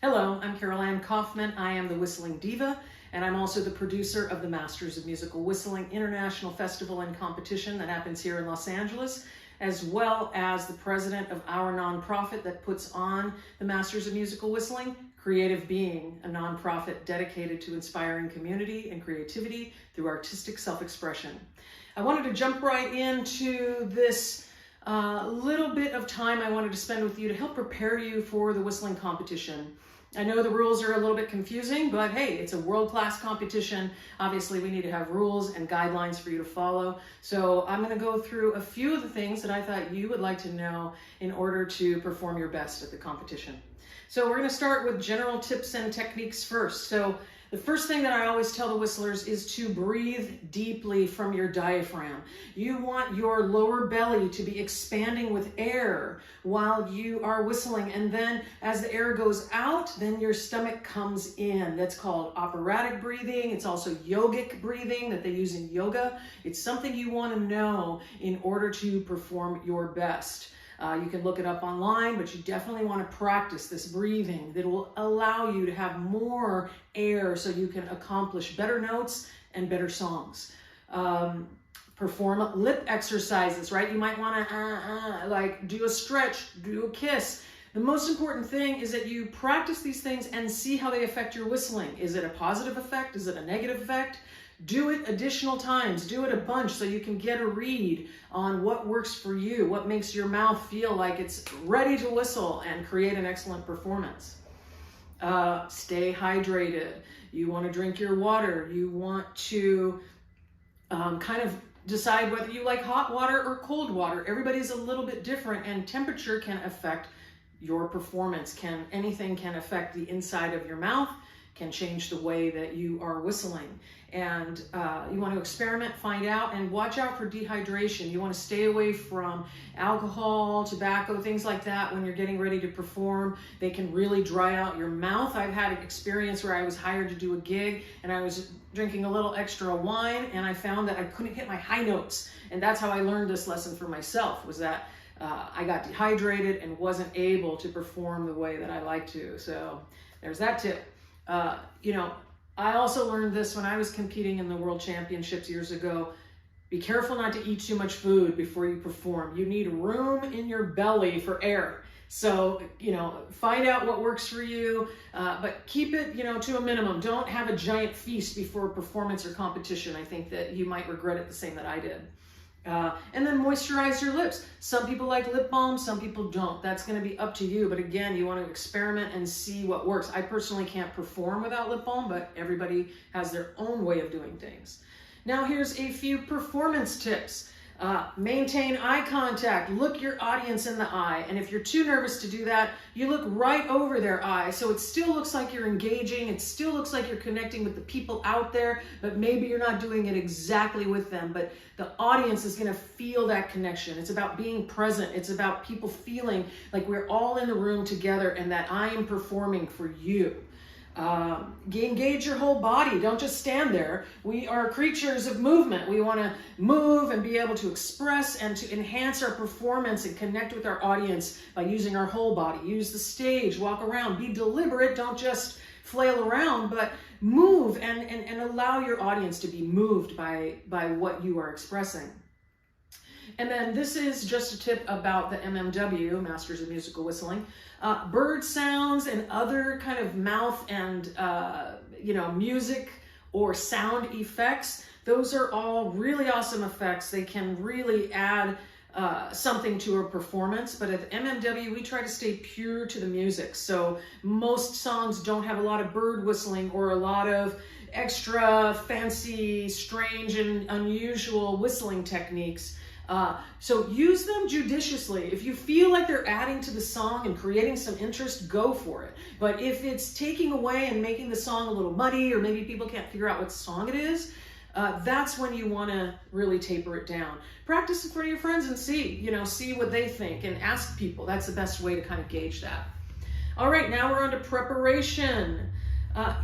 Hello, I'm Carol Ann Kaufman. I am the Whistling Diva, and I'm also the producer of the Masters of Musical Whistling International Festival and Competition that happens here in Los Angeles, as well as the president of our nonprofit that puts on the Masters of Musical Whistling, Creative Being, a nonprofit dedicated to inspiring community and creativity through artistic self-expression. I wanted to jump right into this little bit of time I wanted to spend with you to help prepare you for the whistling competition. I know the rules are a little bit confusing, but hey, it's a world-class competition. Obviously, we need to have rules and guidelines for you to follow. So I'm going to go through a few of the things that I thought you would like to know in order to perform your best at the competition. So we're going to start with general tips and techniques first. So the first thing that I always tell the whistlers is to breathe deeply from your diaphragm. You want your lower belly to be expanding with air while you are whistling. And then as the air goes out, then your stomach comes in. That's called operatic breathing. It's also yogic breathing that they use in yoga. It's something you want to know in order to perform your best. You can look it up online, but you definitely want to practice this breathing that will allow you to have more air so you can accomplish better notes and better songs. Perform lip exercises, right? You might want to like do a stretch, do a kiss. The most important thing is that you practice these things and see how they affect your whistling. Is it a positive effect? Is it a negative effect? Do it additional times, do it a bunch so you can get a read on what works for you, what makes your mouth feel like it's ready to whistle and create an excellent performance. Stay hydrated. You want to drink your water. You want to kind of decide whether you like hot water or cold water. Everybody's a little bit different, and temperature can affect your performance. Anything can affect the inside of your mouth, can change the way that you are whistling. And you want to experiment, find out, and watch out for dehydration. You want to stay away from alcohol, tobacco, things like that when you're getting ready to perform. They can really dry out your mouth. I've had an experience where I was hired to do a gig and I was drinking a little extra wine and I found that I couldn't hit my high notes. And that's how I learned this lesson for myself, was that I got dehydrated and wasn't able to perform the way that I like to. So there's that tip. I also learned this when I was competing in the World Championships years ago. Be careful not to eat too much food before you perform. You need room in your belly for air. So, find out what works for you, but keep it, to a minimum. Don't have a giant feast before a performance or competition. I think that you might regret it the same that I did. And then moisturize your lips. Some people like lip balm, some people don't. That's going to be up to you. But again, you want to experiment and see what works. I personally can't perform without lip balm, but everybody has their own way of doing things. Now here's a few performance tips. Maintain eye contact. Look your audience in the eye. And if you're too nervous to do that, you look right over their eye. So it still looks like you're engaging. It still looks like you're connecting with the people out there, but maybe you're not doing it exactly with them. But the audience is going to feel that connection. It's about being present. It's about people feeling like we're all in the room together and that I am performing for you. Engage your whole body. Don't just stand there. We are creatures of movement. We want to move and be able to express and to enhance our performance and connect with our audience by using our whole body. Use the stage, walk around, be deliberate. Don't just flail around, but move and allow your audience to be moved by what you are expressing. And then this is just a tip about the MMW, Masters of Musical Whistling. Bird sounds and other kind of mouth and, music or sound effects. Those are all really awesome effects. They can really add something to a performance. But at the MMW, we try to stay pure to the music. So most songs don't have a lot of bird whistling or a lot of extra fancy, strange, and unusual whistling techniques. So use them judiciously. If you feel like they're adding to the song and creating some interest, go for it. But if it's taking away and making the song a little muddy, or maybe people can't figure out what song it is, that's when you want to really taper it down. Practice in front of your friends and see what they think, and ask people. That's the best way to kind of gauge that. All right, now we're on to preparation.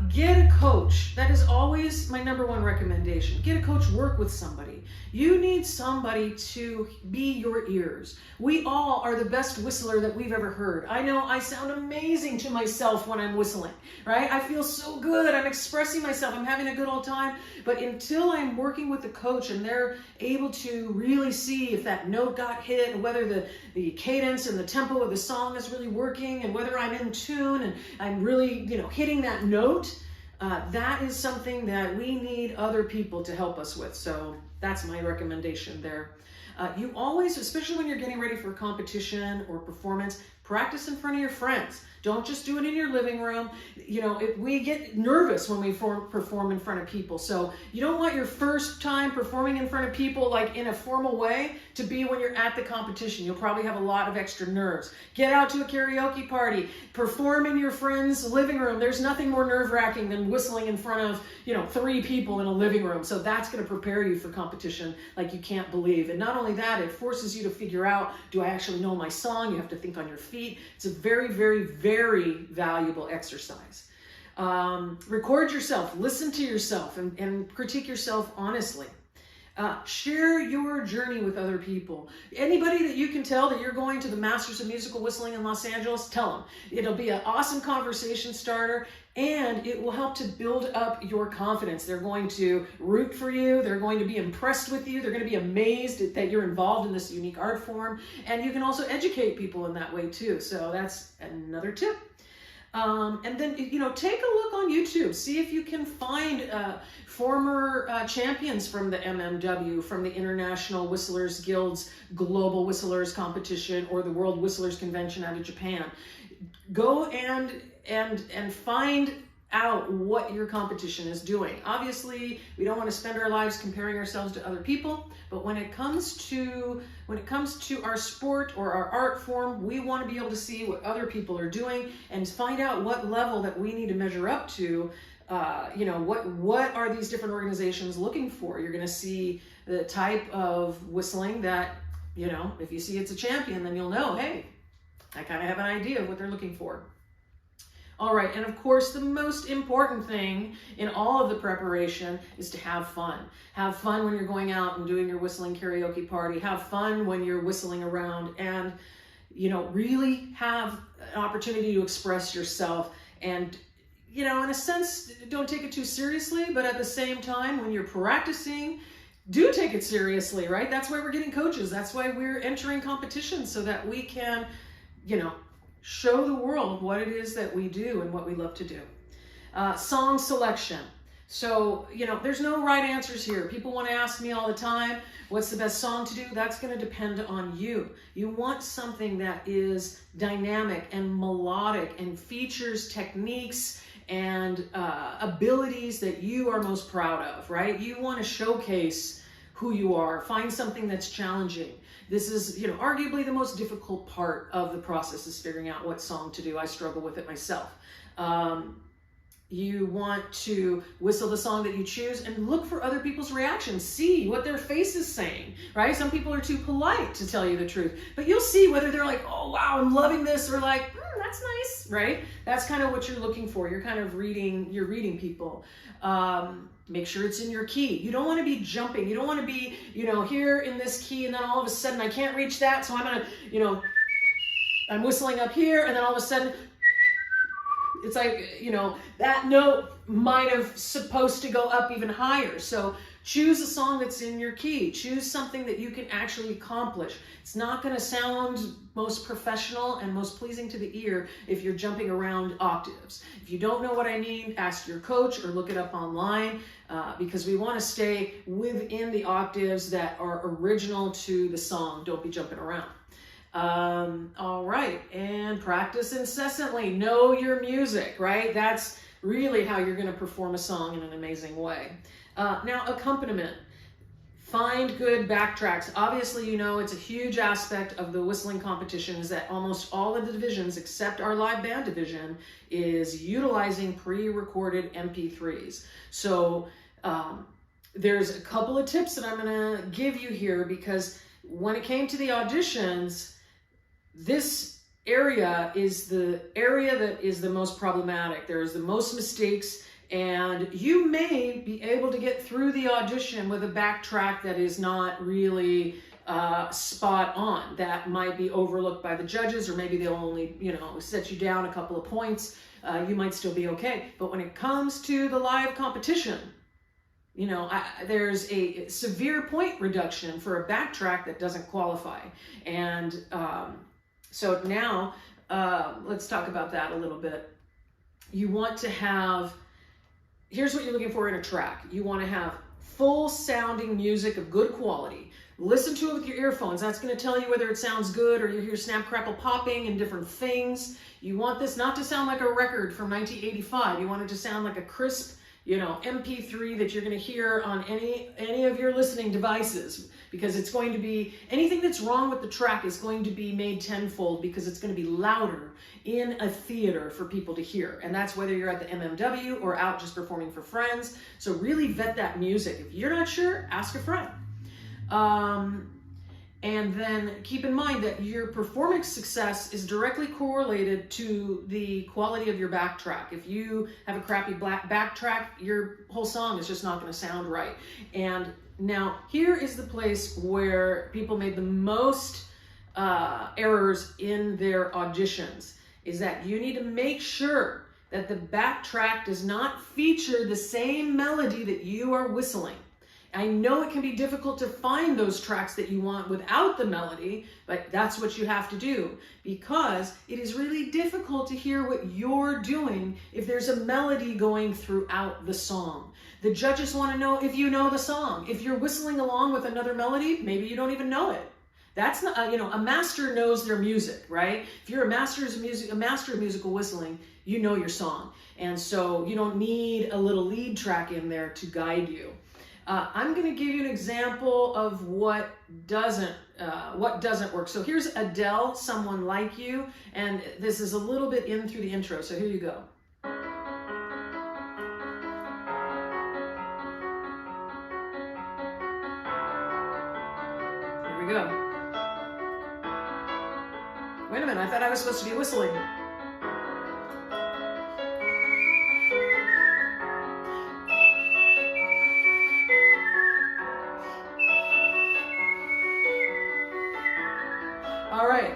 Get a coach. That is always my number one recommendation. Get a coach, work with somebody. You need somebody to be your ears. We all are the best whistler that we've ever heard. I know I sound amazing to myself when I'm whistling, right? I feel so good. I'm expressing myself. I'm having a good old time. But until I'm working with the coach and they're able to really see if that note got hit, and whether the cadence and the tempo of the song is really working, and whether I'm in tune and I'm really, hitting that note, that is something that we need other people to help us with. So that's my recommendation there. You always, especially when you're getting ready for a competition or performance, practice in front of your friends. Don't just do it in your living room. We get nervous when we perform in front of people. So you don't want your first time performing in front of people, like in a formal way, to be when you're at the competition. You'll probably have a lot of extra nerves. Get out to a karaoke party. Perform in your friend's living room. There's nothing more nerve-wracking than whistling in front of, 3 people in a living room. So that's going to prepare you for competition like you can't believe. And not only that, it forces you to figure out, do I actually know my song? You have to think on your feet. It's a very, very, very valuable exercise. Record yourself, listen to yourself, and critique yourself honestly. Share your journey with other people. Anybody that you can tell that you're going to the Masters of Musical Whistling in Los Angeles, tell them. It'll be an awesome conversation starter, and it will help to build up your confidence. They're going to root for you. They're going to be impressed with you. They're going to be amazed that you're involved in this unique art form. And you can also educate people in that way too. So that's another tip. And then, take a look on YouTube. See if you can find former champions from the MMW, from the International Whistlers Guild's Global Whistlers Competition, or the World Whistlers Convention out of Japan. Go and find out what your competition is doing. Obviously, we don't want to spend our lives comparing ourselves to other people, but when it comes to our sport or our art form, we want to be able to see what other people are doing and find out what level that we need to measure up to. What are these different organizations looking for? You're going to see the type of whistling that, if you see it's a champion, then you'll know, hey, I kind of have an idea of what they're looking for. All right, and of course, the most important thing in all of the preparation is to have fun. Have fun when you're going out and doing your whistling karaoke party. Have fun when you're whistling around, and, really have an opportunity to express yourself. And, in a sense, don't take it too seriously, but at the same time, when you're practicing, do take it seriously, right? That's why we're getting coaches. That's why we're entering competitions, so that we can, show the world what it is that we do and what we love to do. Song selection. So, there's no right answers here. People want to ask me all the time, what's the best song to do? That's going to depend on you. You want something that is dynamic and melodic and features techniques and abilities that you are most proud of, right? You want to showcase who you are. Find something that's challenging. This is, arguably the most difficult part of the process, is figuring out what song to do. I struggle with it myself. You want to whistle the song that you choose and look for other people's reactions. See what their face is saying, right? Some people are too polite to tell you the truth, but you'll see whether they're like, oh, wow, I'm loving this, or like, that's nice, right? That's kind of what you're looking for. You're kind of reading people. Make sure it's in your key. You don't want to be jumping. You don't want to be, here in this key, and then all of a sudden I can't reach that, so I'm going to, I'm whistling up here, and then all of a sudden it's like, that note might have supposed to go up even higher. So choose a song that's in your key. Choose something that you can actually accomplish. It's not going to sound most professional and most pleasing to the ear if you're jumping around octaves. If you don't know what I mean, ask your coach or look it up online, because we want to stay within the octaves that are original to the song. Don't be jumping around. All right, and practice incessantly. Know your music, right? That's really how you're going to perform a song in an amazing way. Now, accompaniment. Find good backtracks. Obviously, it's a huge aspect of the whistling competition is that almost all of the divisions, except our live band division, is utilizing pre-recorded MP3s. So there's a couple of tips that I'm going to give you here, because when it came to the auditions, this area is the area that is the most problematic. There's the most mistakes, and you may be able to get through the audition with a backtrack that is not really spot on. That might be overlooked by the judges, or maybe they'll only, set you down a couple of points. You might still be okay. But when it comes to the live competition, there's a severe point reduction for a backtrack that doesn't qualify. And so now let's talk about that a little bit. You want to have, here's what you're looking for in a track. You want to have full sounding music of good quality. Listen to it with your earphones. That's going to tell you whether it sounds good, or you hear snap, crackle, popping and different things. You want this not to sound like a record from 1985. You want it to sound like a crisp, MP3 that you're going to hear on any of your listening devices, because it's going to be, anything that's wrong with the track is going to be made tenfold, because it's going to be louder in a theater for people to hear. And that's whether you're at the MMW or out just performing for friends. So really vet that music. If you're not sure, ask a friend. And then keep in mind that your performance success is directly correlated to the quality of your backtrack. If you have a crappy backtrack, your whole song is just not going to sound right. And now here is the place where people made the most errors in their auditions, is that you need to make sure that the backtrack does not feature the same melody that you are whistling. I know it can be difficult to find those tracks that you want without the melody, but that's what you have to do, because it is really difficult to hear what you're doing if there's a melody going throughout the song. The judges want to know if you know the song. If you're whistling along with another melody, maybe you don't even know it. That's not, a master knows their music, right? If you're a master of musical whistling, you know your song. And so you don't need a little lead track in there to guide you. I'm going to give you an example of what doesn't work. So here's Adele, Someone Like You, and this is a little bit in through the intro. So here you go. Here we go. Wait a minute, I thought I was supposed to be whistling. All right,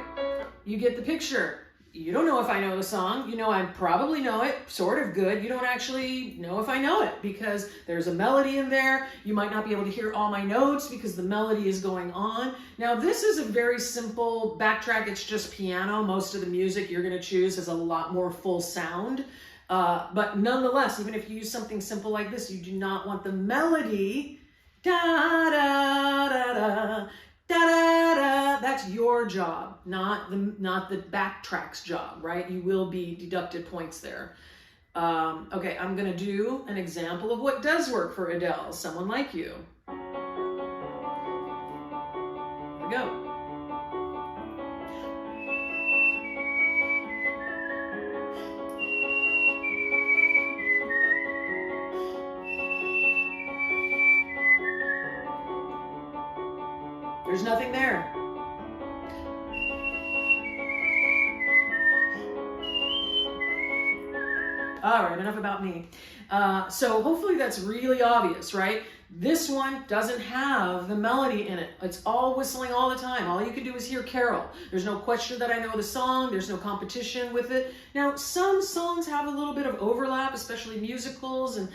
you get the picture. You don't know if I know the song. You know I probably know it, sort of good. You don't actually know if I know it, because there's a melody in there. You might not be able to hear all my notes because the melody is going on. Now this is a very simple backtrack. It's just piano. Most of the music you're going to choose has a lot more full sound. But nonetheless, even if you use something simple like this, you do not want the melody da da da da. Da-da-da. That's your job, not the backtrack's job, right? You will be deducted points there. Okay, I'm gonna do an example of what does work for Adele, Someone Like You. Here we go. There's nothing there. All right, enough about me. So hopefully that's really obvious, right? This one doesn't have the melody in it. It's all whistling all the time. All you can do is hear Carol. There's no question that I know the song. There's no competition with it. Now, some songs have a little bit of overlap, especially musicals, and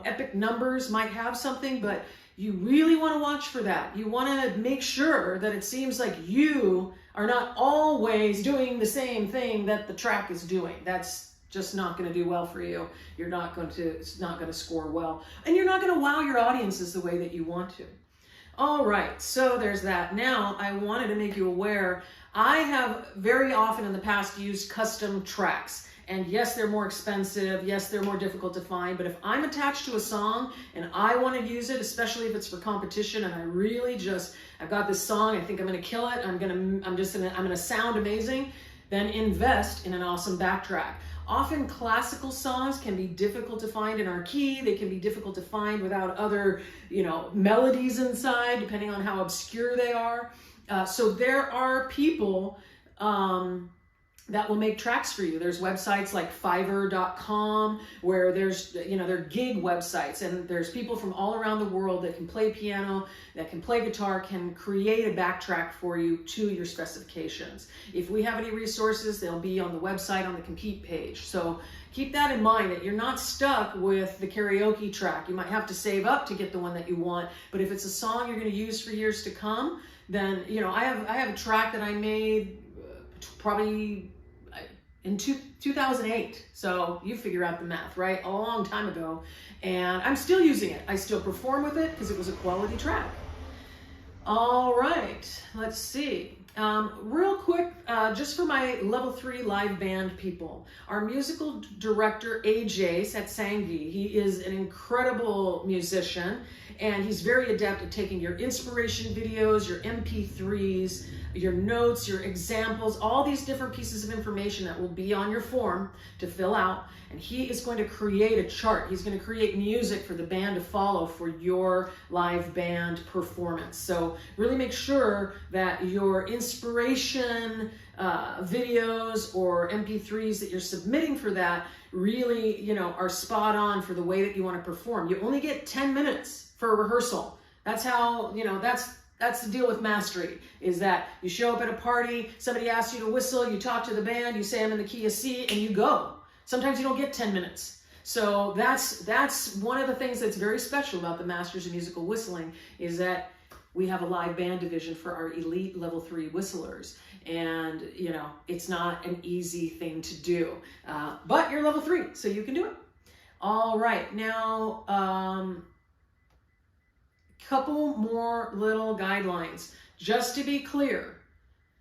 epic numbers might have something, but you really want to watch for that. You want to make sure that it seems like you are not always doing the same thing that the track is doing. That's just not going to do well for you. It's not going to score well. And you're not going to wow your audiences the way that you want to. All right, so there's that. Now, I wanted to make you aware, I have very often in the past used custom tracks. And yes, they're more expensive. Yes, they're more difficult to find. But if I'm attached to a song and I want to use it, especially if it's for competition, and I've got this song, I think I'm going to kill it. I'm going to sound amazing. Then invest in an awesome backtrack. Often classical songs can be difficult to find in our key. They can be difficult to find without other, melodies inside, depending on how obscure they are. So there are people that will make tracks for you. There's websites like Fiverr.com where there's, they're gig websites, and there's people from all around the world that can play piano, that can play guitar, can create a backtrack for you to your specifications. If we have any resources, they'll be on the website on the Compete page. So keep that in mind, that you're not stuck with the karaoke track. You might have to save up to get the one that you want, but if it's a song you're going to use for years to come, then, I have a track that I made probably in 2008. So you figure out the math, right? A long time ago. And I'm still using it. I still perform with it because it was a quality track. All right, let's see. Real quick, just for my level 3 live band people, our musical director, AJ Satsangi, he is an incredible musician, and he's very adept at taking your inspiration videos, your MP3s, your notes, your examples, all these different pieces of information that will be on your form to fill out, and he is going to create a chart. He's going to create music for the band to follow for your live band performance. So really make sure that your inspiration videos or MP3s that you're submitting for that really, are spot on for the way that you want to perform. You only get 10 minutes for a rehearsal. That's how, that's the deal with mastery, is that you show up at a party, somebody asks you to whistle, you talk to the band, you say I'm in the key of C, and you go. Sometimes you don't get 10 minutes. So that's one of the things that's very special about the Masters of Musical Whistling, is that we have a live band division for our elite level 3 whistlers. And, it's not an easy thing to do, but you're level 3, so you can do it. All right, now, couple more little guidelines. Just to be clear,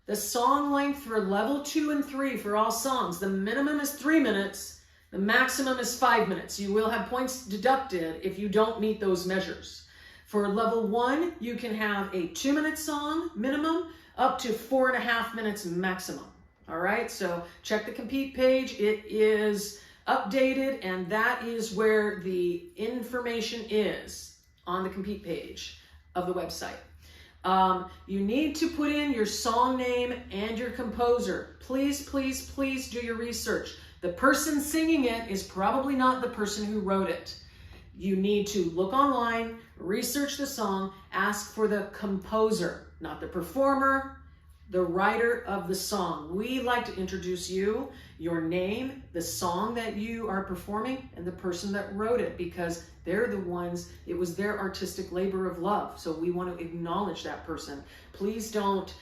the song length for level 2 and 3 for all songs, the minimum is 3 minutes, the maximum is 5 minutes. You will have points deducted if you don't meet those measures. For level 1, you can have a 2-minute song minimum up to 4.5 minutes maximum. All right, so check the Compete page. It is updated, and that is where the information is on the Compete page of the website. You need to put in your song name and your composer. Please, please, please do your research. The person singing it is probably not the person who wrote it. You need to look online, research the song, ask for the composer, not the performer, the writer of the song. We like to introduce you, your name, the song that you are performing, and the person that wrote it, because they're the ones, it was their artistic labor of love. So we want to acknowledge that person. Please don't,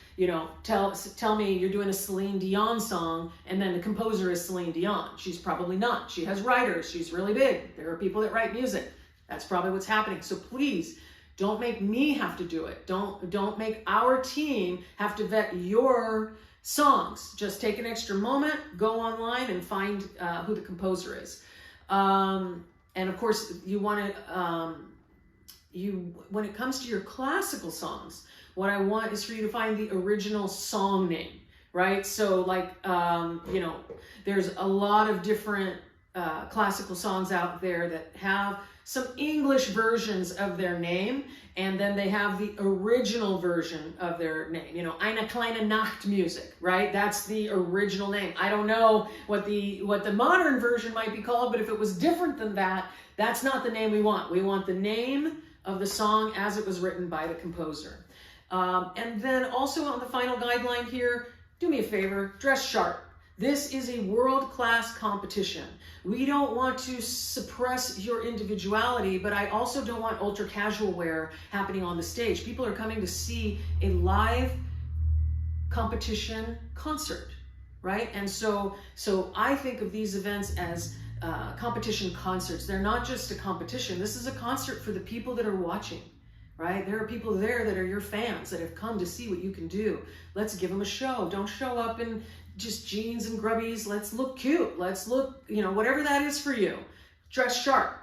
tell me you're doing a Celine Dion song and then the composer is Celine Dion. She's probably not. She has writers. She's really big. There are people that write music. That's probably what's happening. So please don't make me have to do it. Don't make our team have to vet your songs. Just take an extra moment, go online and find who the composer is. And of course, you want to, when it comes to your classical songs, what I want is for you to find the original song name, right? So like, there's a lot of different classical songs out there that have some English versions of their name, and then they have the original version of their name. Eine kleine Nachtmusik, right? That's the original name. I don't know what the modern version might be called, but if it was different than that, that's not the name we want. We want the name of the song as it was written by the composer. And then also on the final guideline here, do me a favor, dress sharp. This is a world-class competition. We don't want to suppress your individuality, but I also don't want ultra-casual wear happening on the stage. People are coming to see a live competition concert, right? And so I think of these events as competition concerts. They're not just a competition. This is a concert for the people that are watching, right? There are people there that are your fans that have come to see what you can do. Let's give them a show. Don't show up in just jeans and grubbies. Let's look cute. Let's look, whatever that is for you. Dress sharp,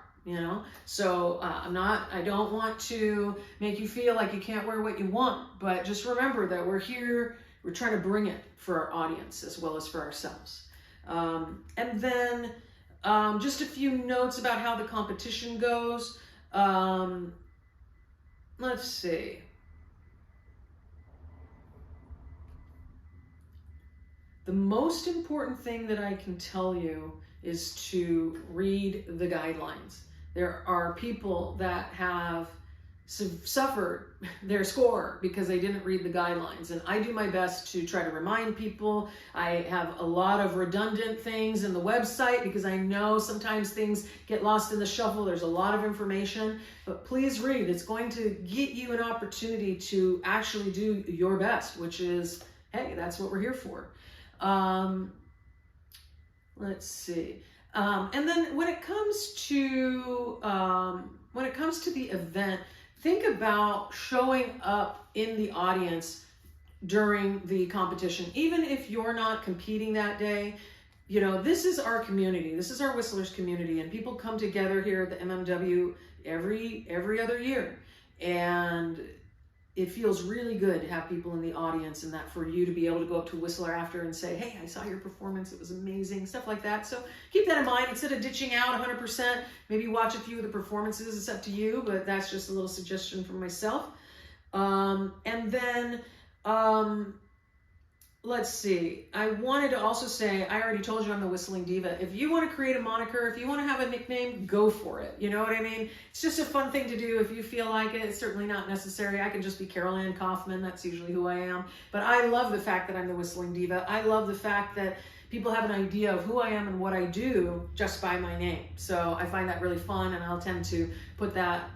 So I don't want to make you feel like you can't wear what you want, but just remember that we're here, we're trying to bring it for our audience as well as for ourselves. And then just a few notes about how the competition goes. Let's see. the most important thing that I can tell you is to read the guidelines. There are people that have suffered their score because they didn't read the guidelines, and I do my best to try to remind people. I have a lot of redundant things in the website because I know sometimes things get lost in the shuffle. There's a lot of information, but please read. It's going to get you an opportunity to actually do your best, which is, hey, that's what we're here for. Let's see. And then when it comes to the event, think about showing up in the audience during the competition. Even if you're not competing that day, you know, this is our community. This is our Whistlers community, and people come together here at the MMW every other year. And it feels really good to have people in the audience, and that for you to be able to go up to a Whistler after and say, hey, I saw your performance, it was amazing, stuff like that. So keep that in mind. Instead of ditching out 100%, maybe watch a few of the performances. It's up to you, but that's just a little suggestion from myself. And then, let's see. I wanted to also say, I already told you I'm the Whistling Diva. If you want to create a moniker, if you want to have a nickname, go for it. You know what I mean? It's just a fun thing to do if you feel like it. It's certainly not necessary. I can just be Carol Ann Kaufman. That's usually who I am. But I love the fact that I'm the Whistling Diva. I love the fact that people have an idea of who I am and what I do just by my name. So I find that really fun, and I'll tend to put that,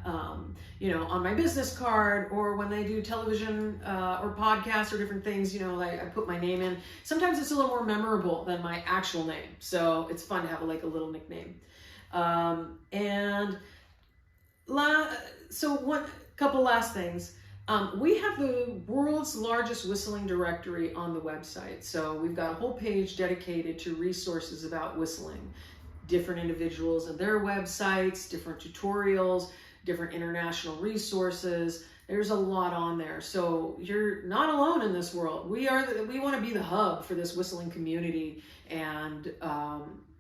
you know, on my business card, or when they do television or podcasts or different things, you know, like I put my name in. Sometimes it's a little more memorable than my actual name. So it's fun to have like a little nickname. So one couple last things. We have the world's largest whistling directory on the website. So we've got a whole page dedicated to resources about whistling, different individuals and their websites, different tutorials, different international resources. There's a lot on there. So you're not alone in this world. We want to be the hub for this whistling community, and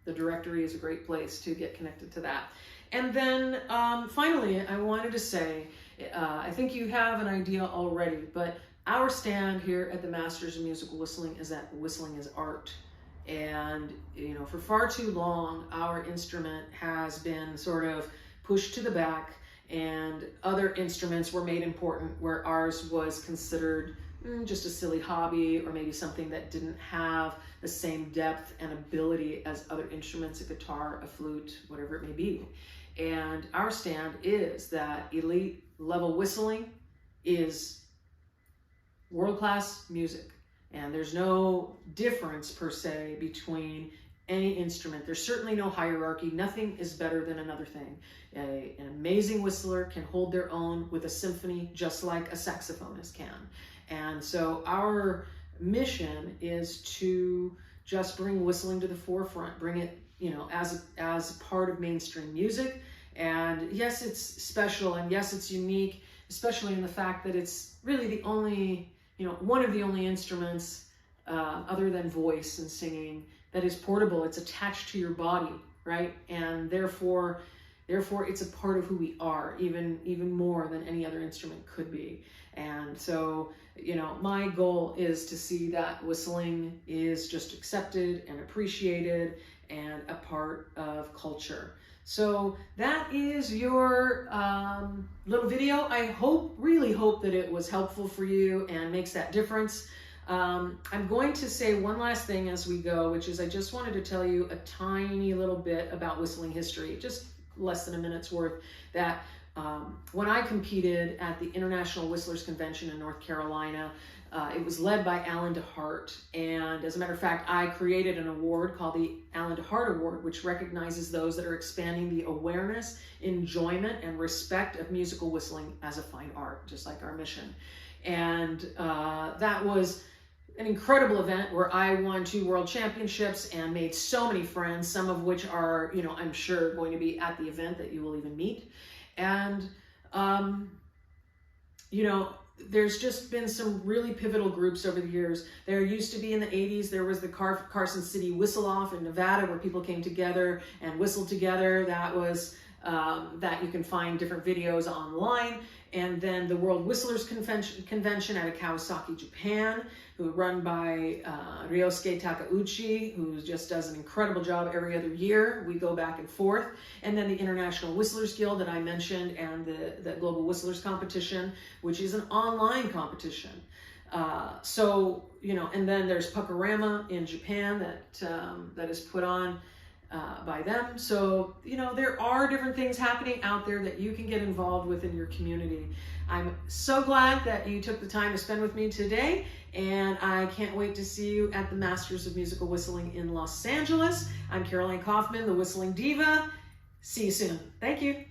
the directory is a great place to get connected to that. And then finally, I wanted to say, I think you have an idea already, but our stand here at the Masters of Musical Whistling is that whistling is art. And, you know, for far too long, our instrument has been sort of pushed to the back, and other instruments were made important where ours was considered just a silly hobby, or maybe something that didn't have the same depth and ability as other instruments, a guitar, a flute, whatever it may be. And our stand is that elite level whistling is world-class music. And there's no difference per se between any instrument. There's certainly no hierarchy. Nothing is better than another thing. An amazing whistler can hold their own with a symphony just like a saxophonist can. And so our mission is to just bring whistling to the forefront, bring it, you know, as part of mainstream music. And yes, it's special, and yes, it's unique, especially in the fact that it's really the only, you know, one of the only instruments other than voice and singing that is portable. It's attached to your body, right? And therefore it's a part of who we are, even more than any other instrument could be. And so, you know, my goal is to see that whistling is just accepted and appreciated and a part of culture. So that is your little video. I really hope that it was helpful for you and makes that difference. I'm going to say one last thing as we go, which is I just wanted to tell you a tiny little bit about whistling history, just less than a minute's worth, that when I competed at the International Whistlers Convention in North Carolina, it was led by Alan DeHart. And as a matter of fact, I created an award called the Alan DeHart Award, which recognizes those that are expanding the awareness, enjoyment, and respect of musical whistling as a fine art, just like our mission. And that was an incredible event where I won 2 world championships and made so many friends, some of which are, you know, I'm sure going to be at the event that you will even meet. And, you know, there's just been some really pivotal groups over the years. There used to be in the 80s, there was the Carson City Whistle Off in Nevada where people came together and whistled together. That was that you can find different videos online. And then the World Whistlers Convention out of Kawasaki, Japan, run by Ryosuke Takeuchi, who just does an incredible job every other year. We go back and forth. And then the International Whistlers Guild that I mentioned, and the Global Whistlers Competition, which is an online competition. So, you know, and then there's Puckorama in Japan that is put on by them. So, you know, there are different things happening out there that you can get involved with in your community. I'm so glad that you took the time to spend with me today, and I can't wait to see you at the Masters of Musical Whistling in Los Angeles. I'm Caroline Kaufman, the Whistling Diva. See you soon. Thank you.